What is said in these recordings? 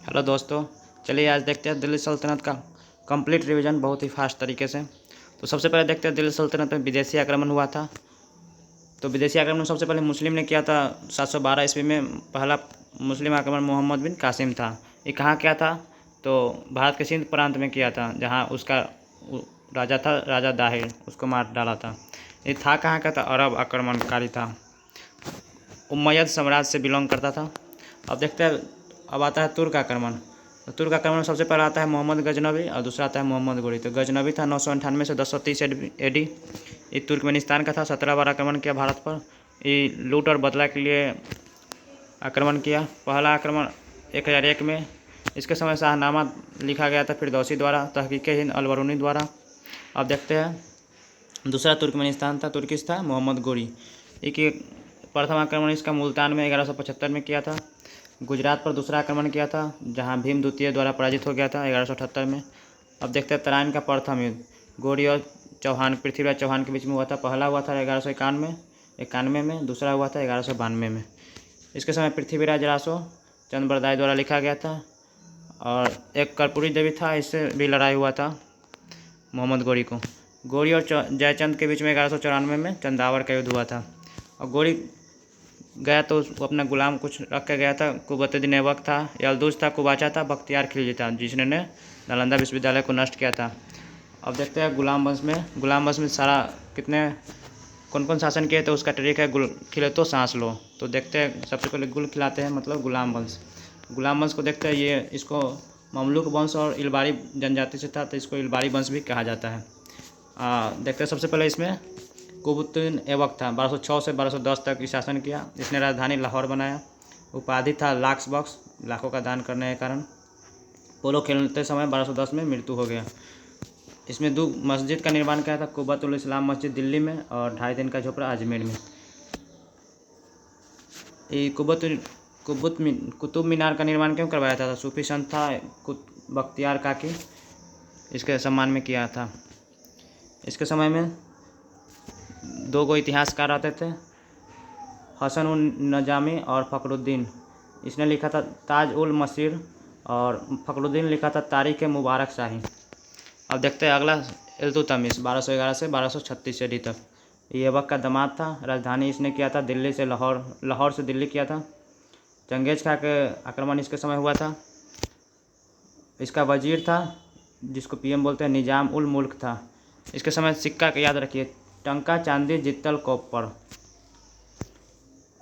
Hello दोस्तों, चलिए आज देखते हैं दिल्ली सल्तनत का कंप्लीट रिवीजन बहुत ही फास्ट तरीके से। तो सबसे पहले देखते हैं दिल्ली सल्तनत में विदेशी आक्रमण हुआ था। तो विदेशी आक्रमण सबसे पहले मुस्लिम ने किया था 712 ईस्वी में। पहला मुस्लिम आक्रमण मोहम्मद बिन कासिम था। ये कहाँ किया था? तो भारत के सिंध प्रांत में किया था, जहाँ उसका राजा था, राजा दाहिर, उसको मार डाला था। ये था कहाँ का था? अरब आक्रमणकारी था, उम्मयद साम्राज्य से बिलोंग करता था। अब देखते हैं, अब आता है तुर्क आक्रमण। तो तुर्क आक्रमण सबसे पहले आता है मोहम्मद गजनवी और दूसरा आता है मोहम्मद गोरी। तो गजनवी था 998 से 1030 AD। ये तुर्कमेनिस्तान का था। 17 बार आक्रमण किया भारत पर। ये लूट और बदला के लिए आक्रमण किया। पहला आक्रमण 1001 में। इसके समय शाहनामा लिखा गया था फिरदौसी द्वारा, तहकीक हिंद अलबरूनी द्वारा। अब देखते हैं, दूसरा तुर्कमेनिस्तान था, तुर्किश था, मोहम्मद गोरी। एक प्रथम आक्रमण इसका मुल्तान में 1175 में किया था। गुजरात पर दूसरा आक्रमण किया था, जहां भीम द्वितीय द्वारा पराजित हो गया था 1178 में। अब देखते हैं तराइन का प्रथम युद्ध गोरी और चौहान, पृथ्वीराज चौहान के बीच में हुआ था। पहला हुआ था 1191 में, दूसरा हुआ था 1192 में। इसके समय पृथ्वीराज रासो चंद्रबरदाई द्वारा लिखा गया था। और एक कर्पूरी देवी था, इससे भी लड़ाई हुआ था मोहम्मद गोरी को। गोरी और जयचंद के बीच में 1194 में चंदावर का युद्ध हुआ था। और गोरी गया तो उसको अपना गुलाम कुछ रख के गया था। कुबुद्दीन ऐबक था, यलदुज था, कुबाचा था, बख्तियार खिलजी था, जिसने नालंदा विश्वविद्यालय को नष्ट किया था। अब देखते हैं गुलाम वंश में सारा कितने कौन कौन शासन किए, तो उसका ट्रिक है गुल खिले तो सांस लो। तो देखते हैं, सबसे पहले गुल खिलाते हैं, मतलब गुलाम वंश को देखते हैं। ये इसको ममलूक वंश और इलबारी जनजाति से था, तो इसको इलबारी वंश भी कहा जाता है। देखते हैं, सबसे पहले इसमें कुबुद्दीन ऐबक था। 1206 से 1210 तक शासन किया। इसने राजधानी लाहौर बनाया। उपाधि था लाक्स बॉक्स, लाखों का दान करने के कारण। पोलो खेलते समय 1210 में मृत्यु हो गया। इसमें 2 मस्जिद का निर्माण किया था, कुब्बतुल इस्लाम मस्जिद दिल्ली में और 2.5 दिन का झोपड़ा अजमेर में। ये कुतुब मीनार का निर्माण क्यों करवाया था? सूफी संत था बख्तियार काकी, इसके सम्मान में किया था। इसके समय में 2 इतिहासकार आते थे, हसन उल नजामी और फ़खरुद्दीन। इसने लिखा था ताज उल मसीर और फ़खरुद्दीन लिखा था तारीख मुबारक शाही। अब देखते हैं अगला, इल्तुतमिश 1211 से 1236 AD तक। ये ऐबक का दामाद था। राजधानी इसने किया था दिल्ली से लाहौर से दिल्ली किया था। चंगेज खा के आक्रमण इसके समय हुआ था। इसका वजीर था, जिसको PM बोलते हैं, निजाम उल मुल्क था। इसके समय सिक्का का याद रखिए, टंका, चांदी, जित्तल, कॉपर।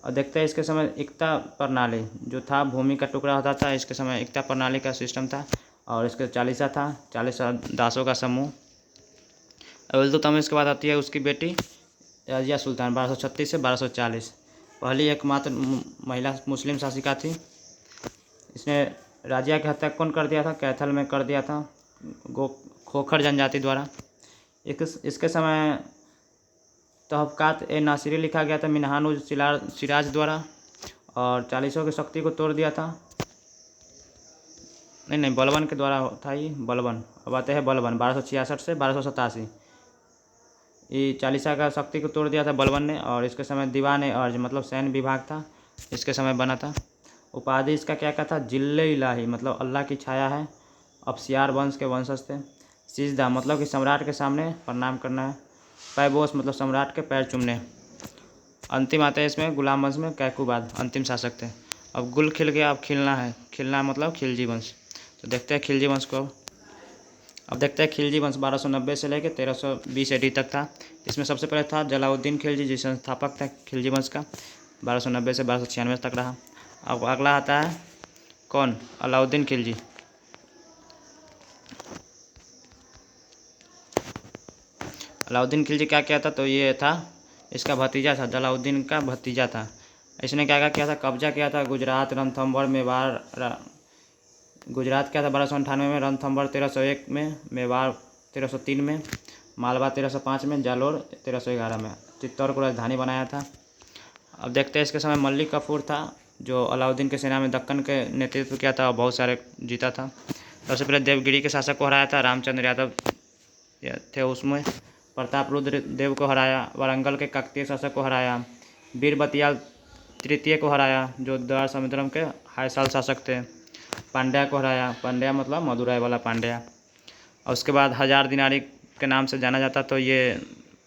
और देखते हैं इसके समय एकता प्रणाली जो था, भूमि का टुकड़ा होता था, इसके समय एकता प्रणाली का सिस्टम था। और इसके चालीसा था, 40 दासों का समूह। और इल्तुतमिश के बाद आती है उसकी बेटी रजिया सुल्तान, 1236 से 1240। पहली एकमात्र महिला मुस्लिम शासिका थी। इसने राजिया की हत्या कौन कर दिया था? कैथल में कर दिया था, खोखर जनजाति द्वारा। इसके समय तहफ़्फ़ुकात ए नासिरी लिखा गया था मिनहाज उल सिराज द्वारा, और 40 की शक्ति को तोड़ दिया था। नहीं, बलबन के द्वारा था ये, बलबन। अब आते हैं बलबन 1266 से 1287। ये 40 का शक्ति को तोड़ दिया था बलबन ने। और इसके समय दीवान अर्ज, मतलब सैन्य विभाग था, इसके समय बना था। उपाधि इसका क्या था? जिल्ले इलाही, मतलब अल्लाह की छाया है। अफसियार वंश के वंशज थे। सिजदा, मतलब कि सम्राट के सामने प्रणाम करना है। पैबोस, मतलब सम्राट के पैर चूमने। अंतिम आते हैं इसमें गुलाम वंश में कैकुबाद, अंतिम शासक थे। अब गुल खिल गया, अब खिलना मतलब खिलजी वंश। तो देखते हैं खिलजी वंश को। अब देखते हैं खिलजी वंश 1290 से लेकर 1320 AD तक था। इसमें सबसे पहले था जलाउद्दीन खिलजी, जो संस्थापक था खिलजी वंश का। 1290 से 1296 तक रहा। अब अगला आता है कौन? अलाउद्दीन खिलजी। अलाउद्दीन खिलजी क्या किया था? तो ये था, इसका भतीजा था, जलाउद्दीन का भतीजा था। इसने क्या किया था? कब्जा किया था गुजरात, रणथंभौर, मेवाड़। गुजरात किया था 1298 में, रणथंभौर 1301 में, मेवाड़ 1303 में, मालवा 1305 में, जालोर 1311 में। चित्तौड़ को राजधानी बनाया था। अब देखते हैं इसके समय मल्लिक काफूर था, जो अलाउद्दीन के सेना में दक्कन के नेतृत्व किया था और बहुत सारे जीता था। सबसे पहले देवगिरी के शासक को हराया था, रामचंद्र यादव थे उसमें। प्रताप रुद्र देव को हराया। वारंगल के काकतीय शासक को हराया। वीर बतियाल तृतीय को हराया, जो द्वार समुद्रम के हायसाल शासक थे। पांड्या को हराया। पांड्या मतलब मदुराई वाला पांड्या। और उसके बाद 1000 दिनारी के नाम से जाना जाता तो ये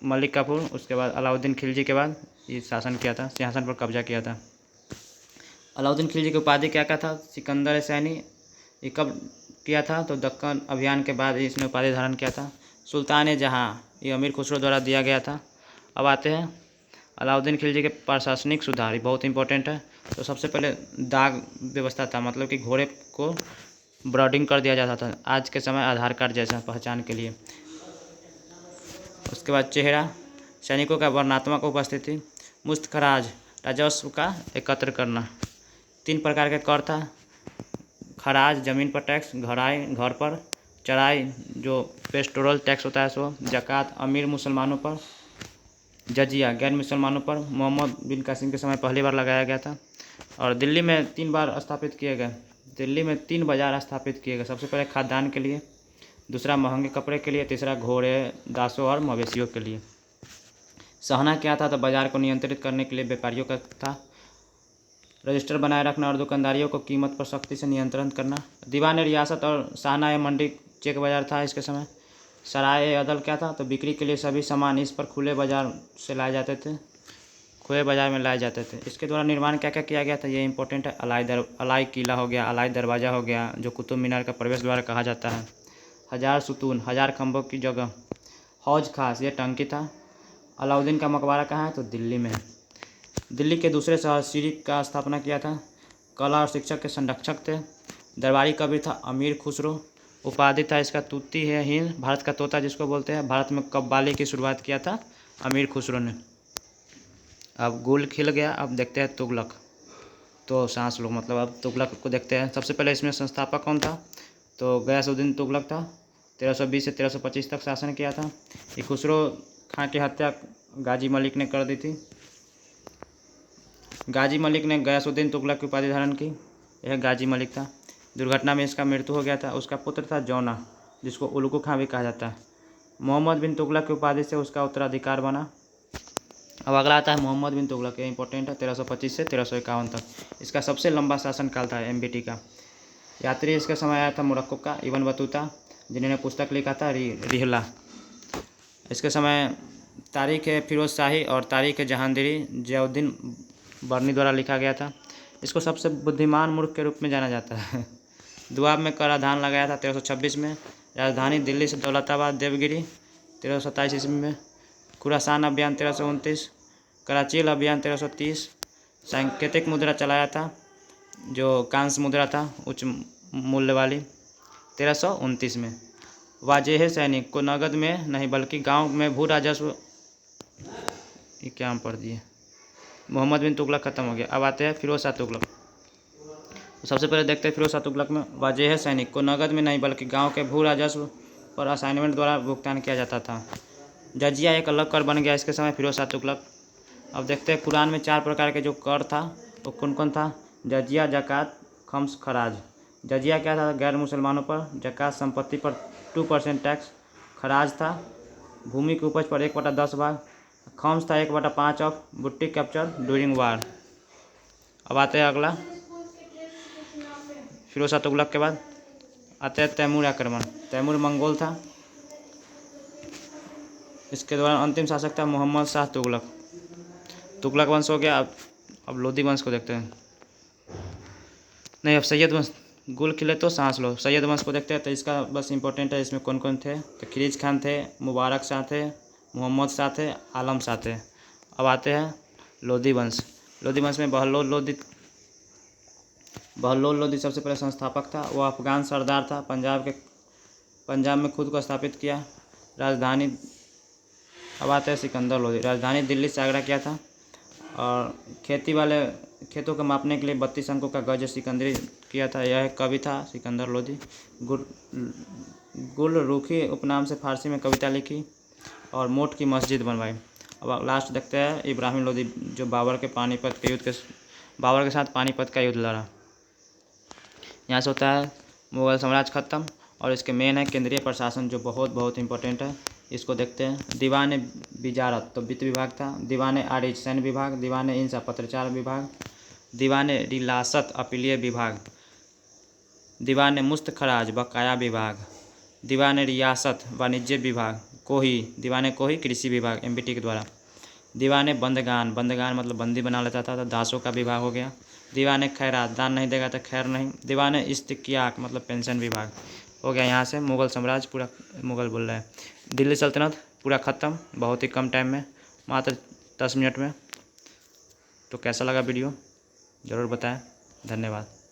मलिक काफूर। उसके बाद अलाउद्दीन खिलजी के बाद ये शासन किया था, सिंहासन पर कब्जा किया था। अलाउद्दीन खिलजी की उपाधि क्या क्या था? सिकंदर सैनी। ये कब किया था? तो दक्कन अभियान के बाद इसने उपाधि धारण किया था। सुल्तान जहाँ, ये अमीर खुसरो द्वारा दिया गया था। अब आते हैं अलाउद्दीन खिलजी के प्रशासनिक सुधार, ये बहुत इंपॉर्टेंट है। तो सबसे पहले दाग व्यवस्था था, मतलब कि घोड़े को ब्रांडिंग कर दिया जाता था, आज के समय आधार कार्ड जैसा पहचान के लिए। उसके बाद चेहरा, सैनिकों का वर्णनात्मक उपस्थिति, मुफ्त खराज, राजस्व का एकत्र करना। 3 प्रकार के कर था, खराज ज़मीन पर टैक्स, घराई घर पर, चराई जो पेस्टोरल टैक्स होता है सो, ज़कात अमीर मुसलमानों पर, जजिया गैर मुसलमानों पर मोहम्मद बिन कासिम के समय पहली बार लगाया गया था। और दिल्ली में 3 बार स्थापित किए गए। दिल्ली में 3 बाज़ार स्थापित किए गए। सबसे पहले खाद्यान्न के लिए, दूसरा महंगे कपड़े के लिए, तीसरा घोड़े, दासों और मवेशियों के लिए। सहना क्या था? तो बाजार को नियंत्रित करने के लिए व्यापारियों का था। रजिस्टर बनाए रखना और दुकानदारियों को कीमत पर सख्ती से नियंत्रण करना। दीवान रियासत और शाहनाए मंडी चेक बाज़ार था इसके समय। सराय अदल क्या था? तो बिक्री के लिए सभी सामान इस पर खुले बाज़ार से लाए जाते थे, खुले बाज़ार में लाए जाते थे। इसके द्वारा निर्माण क्या क्या किया गया था, ये इंपॉर्टेंट है। अलाई किला हो गया, अलाई दरवाज़ा हो गया, जो कुतुब मीनार का प्रवेश द्वार कहा जाता है। 1000 सुतून, 1000 खंभों की जगह। हौज खास, ये टंकी था। अलाउद्दीन का मकबरा कहाँ है? तो दिल्ली में है। दिल्ली के दूसरे शहर सिरी का स्थापना किया था। कला और शिक्षा के संरक्षक थे। दरबारी कवि था अमीर खुसरो। उपाधि था इसका तूती है हिंद, भारत का तोता जिसको बोलते हैं। भारत में कव्वाली की शुरुआत किया था अमीर खुसरो ने। अब गुल खिल गया, अब देखते हैं तुगलक। तो सांस लो, मतलब अब तुगलक को देखते हैं। सबसे पहले इसमें संस्थापक कौन था? तो गयासुद्दीन तुगलक था। 1320 से 1325 तक शासन किया था। ये खुसरो खां की हत्या गाजी मलिक ने कर दी थी। गाजी मलिक ने गयासुद्दीन तुगलक की उपाधि धारण की। यह गाजी मलिक था। दुर्घटना में इसका मृत्यु हो गया था। उसका पुत्र था जौना, जिसको उल्गू खां भी कहा जाता है। मोहम्मद बिन तुगलक की उपाधि से उसका उत्तराधिकार बना। अब अगला आता है मोहम्मद बिन तुगलक, ये इंपॉर्टेंट है। 1325 से 1351 तक इसका सबसे लंबा शासनकाल था एमबीटी का। यात्री इसके समय आया था मोरक्को का इब्न बतूता, जिन्होंने पुस्तक लिखा था रिहला। इसके समय तारीख है फिरोज शाही और तारीख है जहांगीरी जयाउद्दीन बर्नी द्वारा लिखा गया था। इसको सबसे बुद्धिमान मूर्ख के रूप में जाना जाता है। दुआब में कराधान लगाया था 1326 में। राजधानी दिल्ली से दौलताबाद देवगिरी 1327 ईस्वी में। खुरासान अभियान 1329। कराचील अभियान 1330। सांकेतिक मुद्रा चलाया था, जो कांस्य मुद्रा था उच्च मूल्य वाली 1329 में। वाजेह सैनिक को नगद में नहीं बल्कि गांव में भू राजस्व, ये क्या हम पढ़ दिए। मोहम्मद बिन तुगलक खत्म हो गया। अब आते हैं फिरोज शाह तुगलक। तो सबसे पहले देखते हैं फिरोज शाह तुगलक में। वाजेह सैनिक को नगद में नहीं बल्कि गांव के भू राजस्व पर असाइनमेंट द्वारा भुगतान किया जाता था। जजिया एक अलग कर बन गया इसके समय फिरोज शाह तुगलक। अब देखते हैं कुरान में 4 प्रकार के जो कर था वो कौन कौन था? जजिया, ज़कात, खम्स, खराज। जजिया क्या था? गैर मुसलमानों पर। ज़कात संपत्ति पर 2% टैक्स। खराज था भूमि की उपज पर 1/10 भाग। खम्स था 1/5 ऑफ बुट्टी कैप्चर ड्यूरिंग वार। अब आते हैं अगला, फिरोज शाह तुगलक के बाद आते हैं तैमूर आक्रमण। तैमूर मंगोल था, इसके दौरान अंतिम शासक था मोहम्मद शाह तुगलक। तुगलक वंश हो गया। अब लोधी वंश को देखते हैं। नहीं, अब सैयद वंश, गुल खिले तो सांस लो। सैयद वंश को देखते हैं। तो इसका बस इंपॉर्टेंट है, इसमें कौन कौन थे? तो खिरीज खान थे, मुबारक शाह थे, मोहम्मद शाह थे, आलम शाह थे। अब आते हैं लोधी वंश। लोधी वंश में बहलोल लोधी सबसे पहले संस्थापक था। वो अफगान सरदार था। पंजाब में खुद को स्थापित किया। राजधानी, अब आते हैं सिकंदर लोधी। राजधानी दिल्ली से आगरा किया था। और खेतों को मापने के लिए 32 अंकों का गज सिकंदरी किया था। यह कवि था सिकंदर लोधी। गुल रूखी उपनाम से फारसी में कविता लिखी और मोट की मस्जिद बनवाई। अब लास्ट देखते हैं इब्राहिम लोधी, जो बाबर के साथ पानीपत का युद्ध लड़ा। यहाँ से होता है मुगल साम्राज्य खत्म। और इसके मेन है केंद्रीय प्रशासन, जो बहुत बहुत इंपॉर्टेंट है। इसको देखते हैं। दीवान विजारत तो वित्त विभाग था। दीवान आरिज सैन्य विभाग। दीवान इंसा पत्रचार विभाग। दीवान रिलासत अपीलीय विभाग। दीवान मुस्त खराज बकाया विभाग, दीवान रियासत वाणिज्य विभाग, कोही दीवान कोही कृषि विभाग MBT के द्वारा, दीवान बंदगान, बंदगान मतलब बंदी बना लेता था तो दासों का विभाग हो गया, दीवान खैरात दान नहीं देगा तो खैर नहीं, दीवान इस्तिकियाक मतलब पेंशन विभाग हो गया। यहाँ से मुग़ल साम्राज्य पूरा, मुग़ल बोल रहे हैं, दिल्ली सल्तनत पूरा ख़त्म बहुत ही कम टाइम में, मात्र 10 मिनट में। तो कैसा लगा वीडियो ज़रूर बताएं। धन्यवाद।